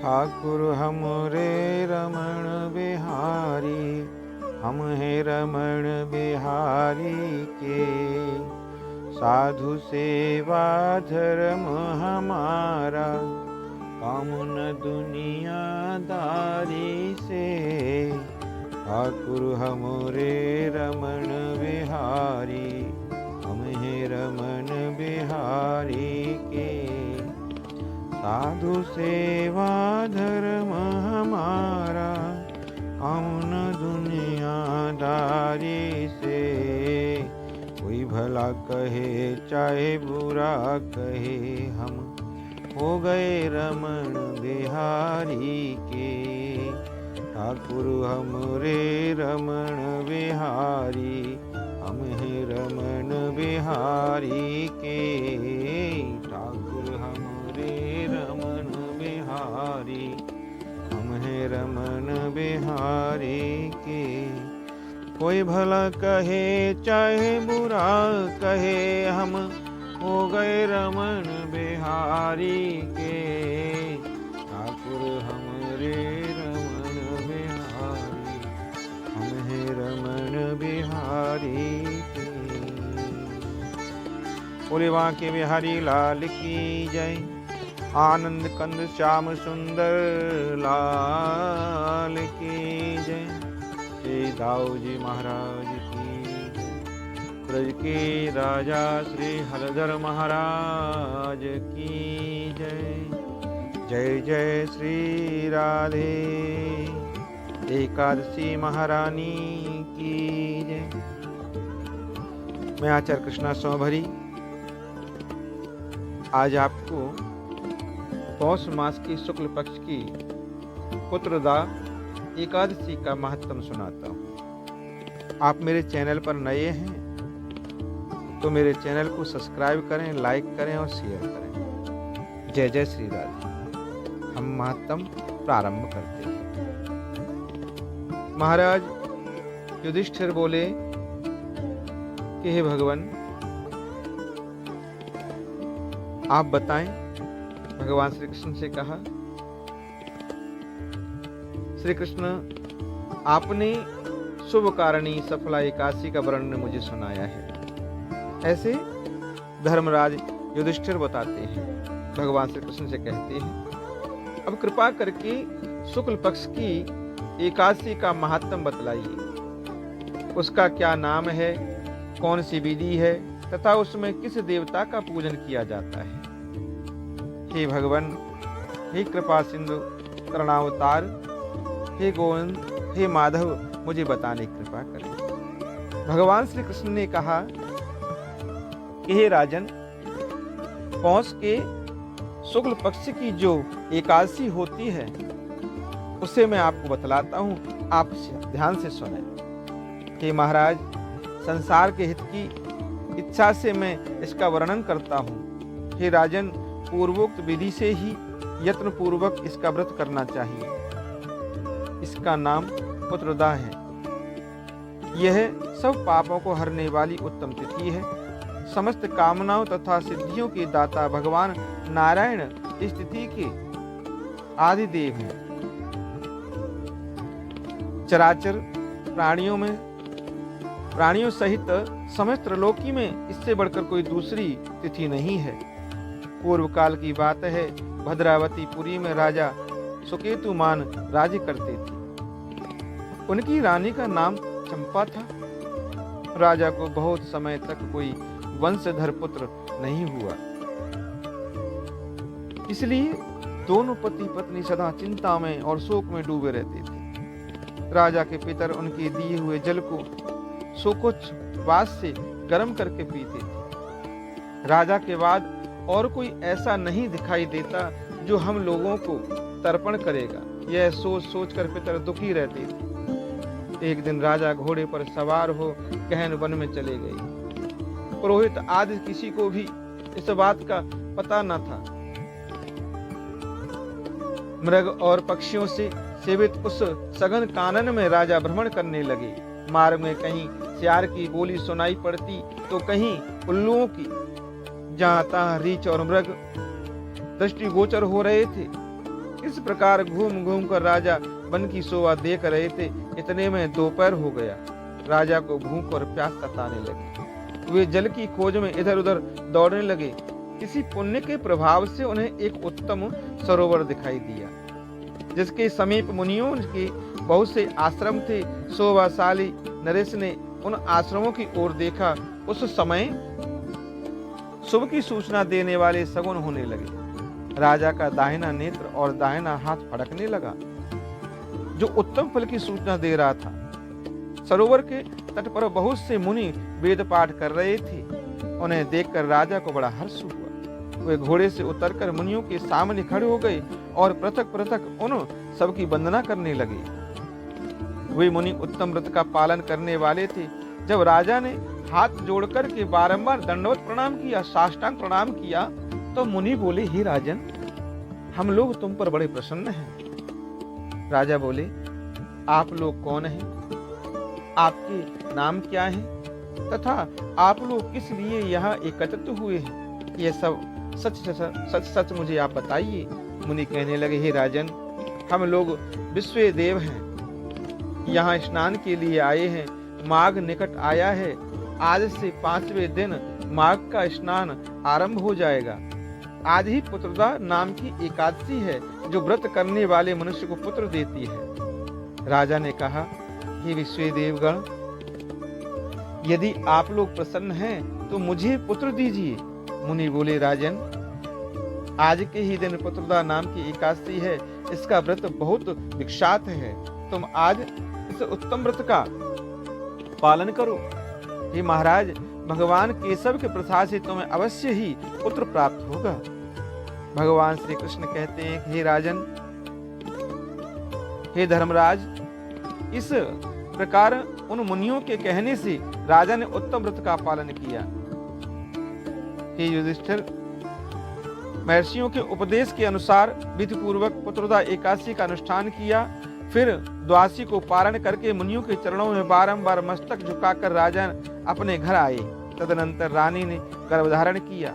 ठाकुर हमरे रमण बिहारी, हम हैं रमण बिहारी के। साधु सेवा धर्म हमारा, काम न दुनियादारी से। ठाकुर हमरे रमण बिहारी, हम हैं रमण बिहारी के। साधु सेवा धर्म हमारा, काम न दुनियादारी से। कोई भला कहे चाहे बुरा कहे, हम हो गए रमण बिहारी के। ठाकुर हमरे रमण बिहारी, हम हैं रमण बिहारी के। ठाकुर हमरे रमण बिहारी, हम हैं रमण बिहारी के। कोई भला कहे चाहे बुरा कहे, हम हो गए रमण बिहारी के। ठाकुर हमरे रमण बिहारी, हम हैं रमण बिहारी के। बोले बांके बिहारी लाल की जय। आनंद कंद श्याम सुंदर लाल की जय। श्री दाऊ जी महाराज की जय। ब्रज के राजा श्री हलधर महाराज की जय। जय जय श्री राधे एकादशी महारानी की जय। मैं आचार्य कृष्णा सोमभरी आज आपको पौष मास की शुक्ल पक्ष की पुत्रदा एकादशी का महत्व सुनाता हूँ। आप मेरे चैनल पर नए हैं तो मेरे चैनल को सब्सक्राइब करें, लाइक करें और शेयर करें। जय जय श्री राधे। हम महत्व प्रारंभ करते हैं। महाराज युधिष्ठिर बोले कि हे भगवान, आप बताएं। भगवान श्री कृष्ण से कहा, श्री कृष्ण आपने शुभ कारणी सफला एकादशी का वर्णन मुझे सुनाया है। ऐसे धर्मराज युधिष्ठिर बताते हैं। भगवान श्री कृष्ण से कहते हैं, अब कृपा करके शुक्ल पक्ष की एकादशी का महात्म बतलाइए। उसका क्या नाम है, कौन सी विधि है तथा उसमें किस देवता का पूजन किया जाता है। हे भगवान, हे कृपा सिंधु करुणावतार, हे गोविंद, हे माधव, मुझे बताने की कृपा करें। भगवान श्री कृष्ण ने कहा कि हे राजन, पौष के शुक्ल पक्ष की जो एकादशी होती है उसे मैं आपको बतलाता हूँ, आप ध्यान से सुने। हे महाराज, संसार के हित की इच्छा से मैं इसका वर्णन करता हूँ। हे राजन, पूर्वोक्त विधि से ही यत्न पूर्वक इसका व्रत करना चाहिए। इसका नाम पुत्रदा है। यह सब पापों को हरने वाली उत्तम तिथि है। समस्त कामनाओं तथा सिद्धियों के दाता भगवान नारायण इस तिथि के आदिदेव हैं। चराचर प्राणियों सहित समस्त त्रिलोकी में इससे बढ़कर कोई दूसरी तिथि नहीं है। पूर्व काल की बात है, भद्रावती पुरी में राजा सुकेतुमान राज्य करते थे। उनकी रानी का नाम चंपा था। राजा को बहुत समय तक कोई वंशधर पुत्र नहीं हुआ, इसलिए दोनों पति पत्नी सदा चिंता में और शोक में डूबे रहते थे। राजा के पितर उनके दिए हुए जल को शोकोच्छ्वास से गर्म करके पीते थे। राजा के बाद और कोई ऐसा नहीं दिखाई देता जो हम लोगों को तर्पण करेगा। यह सोच सोचकर पितर दुखी रहते थे। एक दिन राजा घोड़े पर सवार हो गहन वन में चले गए। पुरोहित आदि किसी को भी इस बात का पता न था। मृग और पक्षियों से सेवित उस सघन कानन में राजा भ्रमण करने लगे। मार्ग में कहीं सियार की बोली सुनाई पड़ती तो कहीं उल्लुओं की। जहां तहां रीछ और मृग दृष्टिगोचर हो रहे थे। इस प्रकार घूम घूम कर राजा वन की शोभा देख रहे थे। इतने में दोपहर हो गया। राजा को भूख और प्यास सताने लगी। वे जल की खोज में इधर उधर दौड़ने लगे। किसी पुण्य के प्रभाव से उन्हें एक उत्तम सरोवर दिखाई दिया, जिसके समीप मुनियों के बहुत से आश्रम थे। शोभाशाली नरेश ने उन आश्रमों की ओर देखा। उस समय शुभ की सूचना देने वाले सगुन होने लगे। राजा का दाहिना नेत्र और दाहिना हाथ फड़कने लगा, जो उत्तम फल की सूचना दे रहा था। सरोवर के तट पर बहुत से मुनि वेद पाठ कर रहे थे। उन्हें देखकर राजा को बड़ा हर्ष हुआ। वे घोड़े से उतरकर मुनियों के सामने खड़े हो गए और पृथक पृथक उन सबकी वंदना करने लगे। वे मुनि उत्तम व्रत का पालन करने वाले थे। जब राजा ने हाथ जोड़कर के बारंबार दंडवत प्रणाम किया, साष्टांग प्रणाम किया, तो मुनि बोले, हे राजन, हम लोग तुम पर बड़े प्रसन्न हैं। राजा बोले, आप लोग कौन हैं? आपके नाम क्या हैं? तथा आप लोग किस लिए यहाँ एकत्रित हुए हैं? ये सब सच सच मुझे आप बताइए। मुनि कहने लगे, हे राजन, हम लोग विश्व देव हैं, यहाँ स्नान के लिए आए हैं। माघ निकट आया है। आज से 5वें दिन माघ का स्नान आरंभ हो जाएगा। आज ही पुत्रदा नाम की एकादशी है, जो व्रत करने वाले मनुष्य को पुत्र देती है। राजा ने कहा, हे विश्व देवगण, यदि आप लोग प्रसन्न हैं तो मुझे पुत्र दीजिए। मुनि बोले, राजन, आज के ही दिन पुत्रदा नाम की एकादशी है। इसका व्रत बहुत विख्यात है। तुम आज इस उत्तम व्रत का पालन करो। हे महाराज, भगवान केशव के प्रसाद से तुम्हें अवश्य ही पुत्र प्राप्त होगा। भगवान श्री कृष्ण कहते हैं, हे राजन, हे धर्मराज, इस प्रकार उन मुनियों के कहने से राजा ने उत्तम व्रत का पालन किया। हे युधिष्ठिर, महर्षियों के उपदेश के अनुसार विधि पूर्वक पुत्रदा एकादशी का अनुष्ठान किया। फिर द्वादशी को पारण करके मुनियों के चरणों में बारंबार मस्तक झुकाकर राजा अपने घर आए। तदनंतर रानी ने गर्भधारण किया।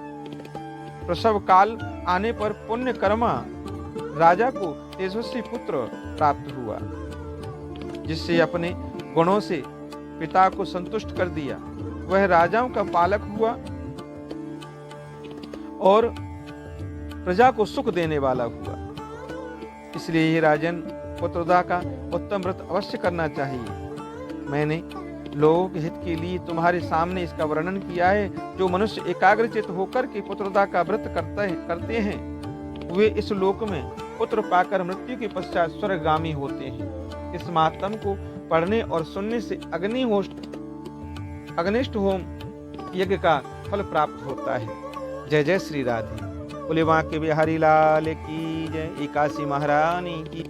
प्रसव काल आने पर पुण्य कर्मा राजा को तेजस्वी पुत्र प्राप्त हुआ, जिससे अपने गुणों से पिता को संतुष्ट कर दिया। वह राजाओं का पालक हुआ और प्रजा को सुख देने वाला हुआ। इसलिए ये राजन, पुत्रदा का उत्तम व्रत अवश्य करना चाहिए। मैंने लोगों के हित के लिए तुम्हारे सामने इसका वर्णन किया है। जो मनुष्य एकाग्रचित होकर के पुत्रदा का व्रत करते हैं, वे इस लोक में पुत्र पाकर मृत्यु के पश्चात स्वर्गगामी होते हैं। इस महात्म को पढ़ने और सुनने से अग्निष्ट होम यज्ञ का फल प्राप्त होता है। जय जय श्री राधे। बोले बांके बिहारी लाल की जय। एकादशी महारानी की।